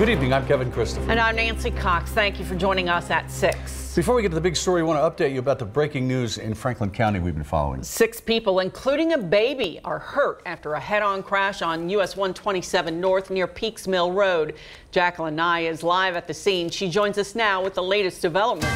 Good evening, I'm Kevin Christopher. And I'm Nancy Cox. Thank you for joining us at 6. Before we get to the big story, I want to update you about the breaking news in Franklin County we've been following. 6 people, including a baby, are hurt after a head-on crash on US 127 North near Peaks Mill Road. Jacqueline Nye is live at the scene. She joins us now with the latest developments.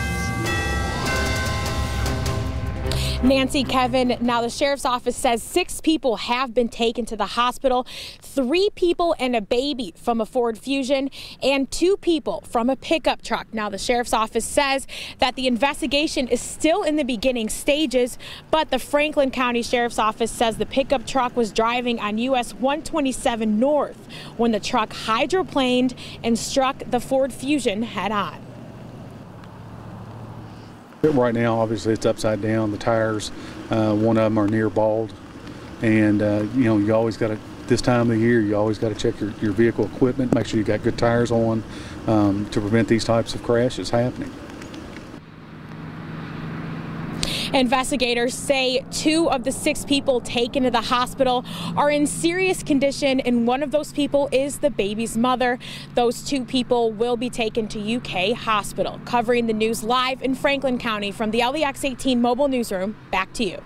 Nancy, Kevin, now the sheriff's office says 6 people have been taken to the hospital, 3 people and a baby from a Ford Fusion, and 2 people from a pickup truck. Now the sheriff's office says that the investigation is still in the beginning stages, but the Franklin County Sheriff's Office says the pickup truck was driving on US 127 North when the truck hydroplaned and struck the Ford Fusion head on. Right now, obviously, it's upside down. The tires, one of them are near bald, and you know, you always got to, this time of the year, you always got to check your vehicle equipment, make sure you got good tires on to prevent these types of crashes happening. Investigators say 2 of the 6 people taken to the hospital are in serious condition, and one of those people is the baby's mother. Those 2 people will be taken to UK Hospital. Covering the news live in Franklin County from the LEX 18 mobile newsroom, back to you.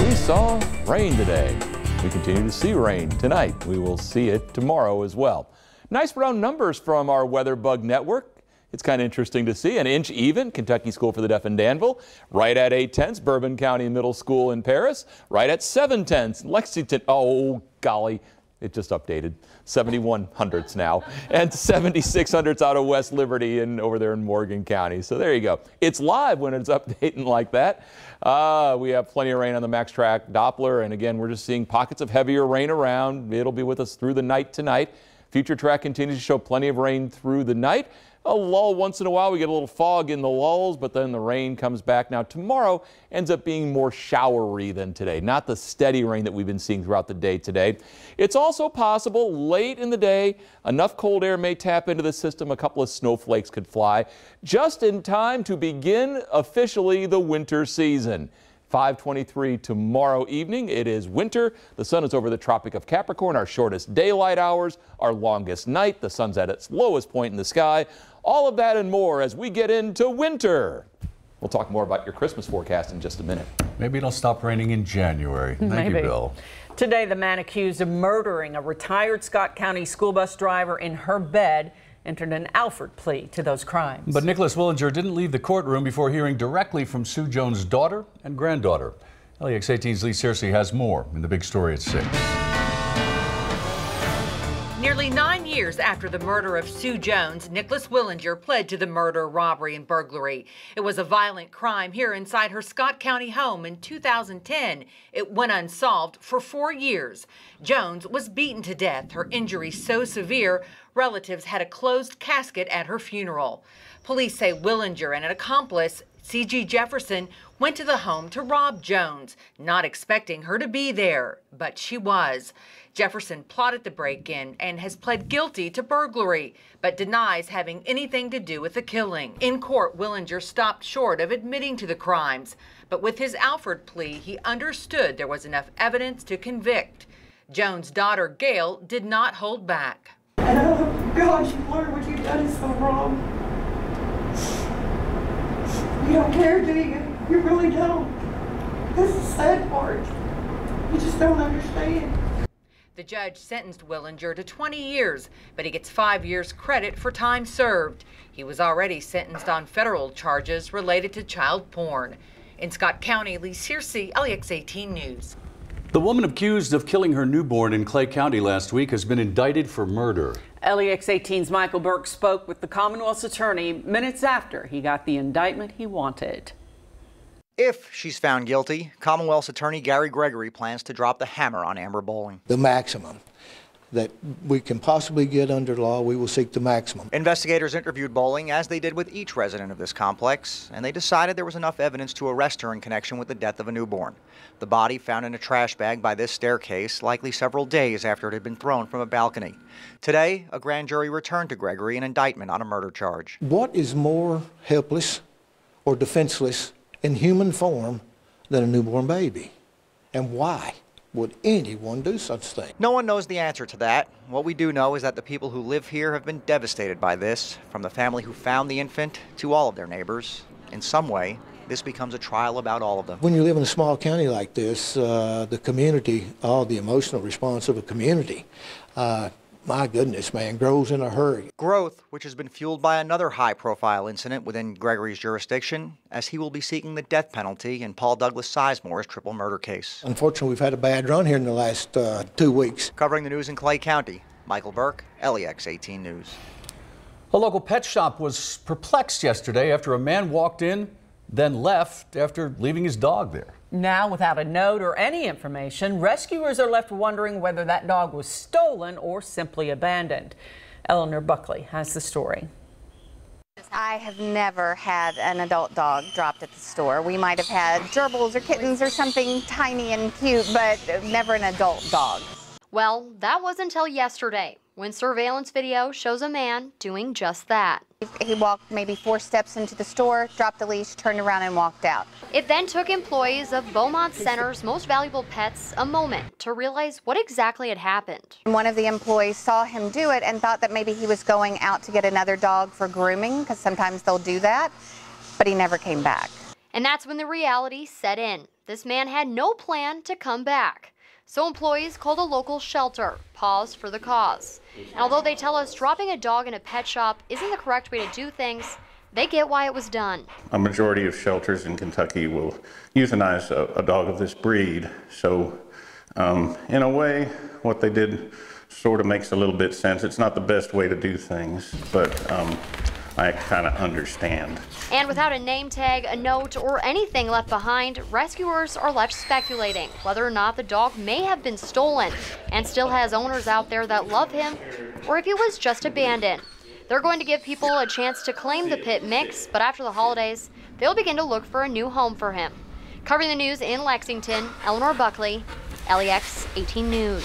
We saw rain today. We continue to see rain tonight. We will see it tomorrow as well. Nice round numbers from our Weather Bug Network. It's kind of interesting to see. An inch even, Kentucky School for the Deaf in Danville. Right at 8/10, Bourbon County Middle School in Paris. Right at 7/10, Lexington. Oh, golly, it just updated. 7100ths now. And 7600ths out of West Liberty and over there in Morgan County. So there you go. It's live when it's updating like that. We have plenty of rain on the Max Track Doppler. And again, we're just seeing pockets of heavier rain around. It'll be with us through the night tonight. Future Track continues to show plenty of rain through the night. A lull once in a while. We get a little fog in the lulls, but then the rain comes back. Now tomorrow ends up being more showery than today, not the steady rain that we've been seeing throughout the day today. It's also possible late in the day, enough cold air may tap into the system. A couple of snowflakes could fly just in time to begin officially the winter season. 5:23 tomorrow evening. It is winter. The sun is over the Tropic of Capricorn. Our shortest daylight hours, our longest night. The sun's at its lowest point in the sky. All of that and more as we get into winter. We'll talk more about your Christmas forecast in just a minute. Maybe it'll stop raining in January. Thank you, Bill. Today, the man accused of murdering a retired Scott County school bus driver in her bed entered an Alford plea to those crimes. But Nicholas Willinger didn't leave the courtroom before hearing directly from Sue Jones' daughter and granddaughter. LEX 18's Lee Searcy has more in the big story at 6. Nearly 9 years after the murder of Sue Jones, Nicholas Willinger pled to the murder, robbery, and burglary. It was a violent crime here inside her Scott County home in 2010. It went unsolved for 4 years. Jones was beaten to death, her injuries so severe, relatives had a closed casket at her funeral. Police say Willinger and an accomplice, C.G. Jefferson, went to the home to rob Jones, not expecting her to be there, but she was. Jefferson plotted the break-in and has pled guilty to burglary, but denies having anything to do with the killing. In court, Willinger stopped short of admitting to the crimes, but with his Alford plea, he understood there was enough evidence to convict. Jones' daughter, Gail, did not hold back. And oh God, you learned what you've done is so wrong. You don't care, do you? You really don't. This is the sad part. You just don't understand. The judge sentenced Willinger to 20 years, but he gets 5 years credit for time served. He was already sentenced on federal charges related to child porn. In Scott County, Lee Searcy, LEX 18 News. The woman accused of killing her newborn in Clay County last week has been indicted for murder. LEX 18's Michael Burke spoke with the Commonwealth's attorney minutes after he got the indictment he wanted. If she's found guilty, Commonwealth's attorney Gary Gregory plans to drop the hammer on Amber Bowling. The maximum that we can possibly get under law, we will seek the maximum. Investigators interviewed Bowling, as they did with each resident of this complex, and they decided there was enough evidence to arrest her in connection with the death of a newborn. The body found in a trash bag by this staircase, likely several days after it had been thrown from a balcony. Today, a grand jury returned to Gregory an indictment on a murder charge. What is more helpless or defenseless in human form than a newborn baby? And why? would anyone do such a thing? No one knows the answer to that. What we do know is that the people who live here have been devastated by this, from the family who found the infant to all of their neighbors. In some way, this becomes a trial about all of them. When you live in a small county like this, the community, the emotional response of a community, my goodness, man, grows in a hurry. Growth, which has been fueled by another high-profile incident within Gregory's jurisdiction, as he will be seeking the death penalty in Paul Douglas Sizemore's triple murder case. Unfortunately, we've had a bad run here in the last 2 weeks. Covering the news in Clay County, Michael Burke, LEX 18 News. A local pet shop was perplexed yesterday after a man walked in, then left after leaving his dog there. Now, without a note or any information, rescuers are left wondering whether that dog was stolen or simply abandoned. Eleanor Buckley has the story. I have never had an adult dog dropped at the store. We might have had gerbils or kittens or something tiny and cute, but never an adult dog. Well, that was until yesterday, when surveillance video shows a man doing just that. He walked maybe 4 steps into the store, dropped the leash, turned around and walked out. It then took employees of Beaumont Center's Most Valuable Pets a moment to realize what exactly had happened. One of the employees saw him do it and thought that maybe he was going out to get another dog for grooming, because sometimes they'll do that, but he never came back. And that's when the reality set in. This man had no plan to come back. So employees called a local shelter, Paws for the Cause. And although they tell us dropping a dog in a pet shop isn't the correct way to do things, they get why it was done. A majority of shelters in Kentucky will euthanize a dog of this breed. So in a way, what they did sort of makes a little bit sense. It's not the best way to do things, but I kind of understand. And without a name tag, a note, or anything left behind, rescuers are left speculating whether or not the dog may have been stolen and still has owners out there that love him, or if he was just abandoned. They're going to give people a chance to claim the pit mix, but after the holidays, they'll begin to look for a new home for him. Covering the news in Lexington, Eleanor Buckley, LEX 18 News.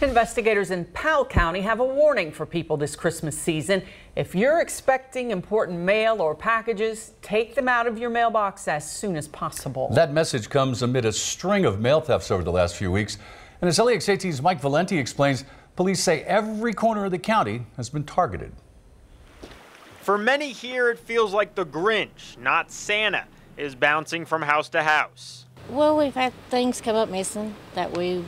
Investigators in Powell County have a warning for people this Christmas season. If you're expecting important mail or packages, take them out of your mailbox as soon as possible. That message comes amid a string of mail thefts over the last few weeks. And as LEX 18's Mike Valenti explains, police say every corner of the county has been targeted. For many here, it feels like the Grinch, not Santa, is bouncing from house to house. Well, we've had things come up missing that we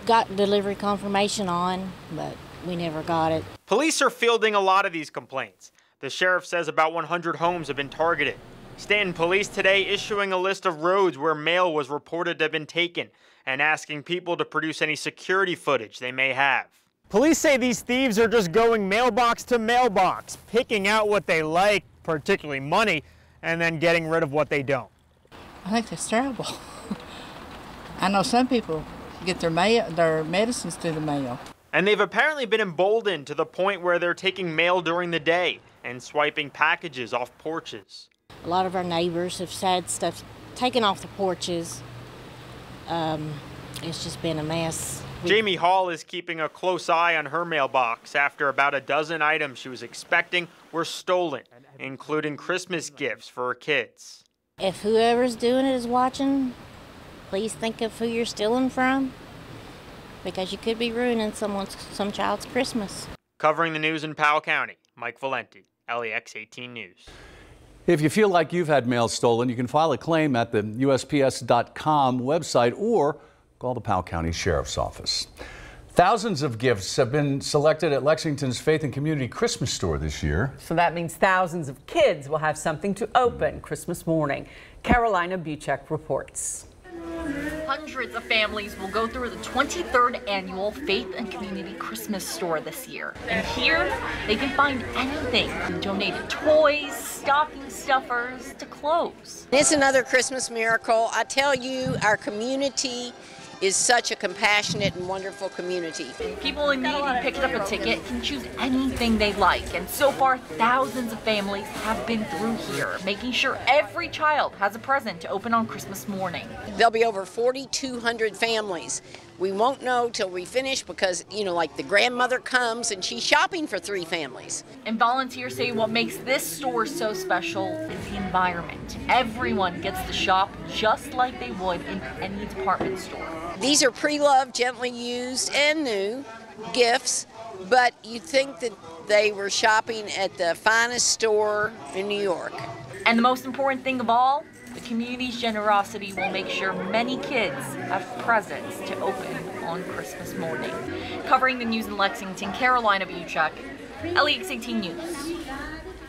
got delivery confirmation on, but we never got it. Police are fielding a lot of these complaints. The sheriff says about 100 homes have been targeted. Stanton police today issuing a list of roads where mail was reported to have been taken and asking people to produce any security footage they may have. Police say these thieves are just going mailbox to mailbox, picking out what they like, particularly money, and then getting rid of what they don't. I think that's terrible. I know some people get their medicines through the mail. And they've apparently been emboldened to the point where they're taking mail during the day and swiping packages off porches. A lot of our neighbors have had stuff taken off the porches. It's just been a mess. Jamie Hall is keeping a close eye on her mailbox after about a dozen items she was expecting were stolen, including Christmas gifts for her kids. If whoever's doing it is watching, please think of who you're stealing from, because you could be ruining some child's Christmas. Covering the news in Powell County, Mike Valenti, LEX 18 News. If you feel like you've had mail stolen, you can file a claim at the USPS.com website or call the Powell County Sheriff's Office. Thousands of gifts have been selected at Lexington's Faith and Community Christmas store this year. So that means thousands of kids will have something to open Christmas morning. Carolina Buchek reports. Hundreds of families will go through the 23rd annual Faith and Community Christmas store this year. And here, they can find anything from donated toys, stocking stuffers, to clothes. It's another Christmas miracle. I tell you, our community is such a compassionate and wonderful community. People in need who picked up a ticket can choose anything they like. And so far, thousands of families have been through here, making sure every child has a present to open on Christmas morning. There'll be over 4,200 families. We won't know till we finish because, like the grandmother comes and she's shopping for 3 families. And volunteers say what makes this store so special is the environment. Everyone gets to shop just like they would in any department store. These are pre-loved, gently used, and new gifts, but you'd think that they were shopping at the finest store in New York. And the most important thing of all, the community's generosity will make sure many kids have presents to open on Christmas morning. Covering the news in Lexington, Carolina Buchuk, LEX 18 News.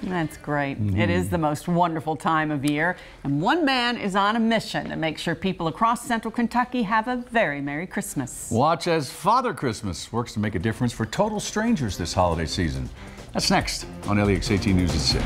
That's great. It is the most wonderful time of year, and one man is on a mission to make sure people across central Kentucky have a very Merry Christmas. Watch as Father Christmas works to make a difference for total strangers this holiday season. That's next on LEX 18 News at 6.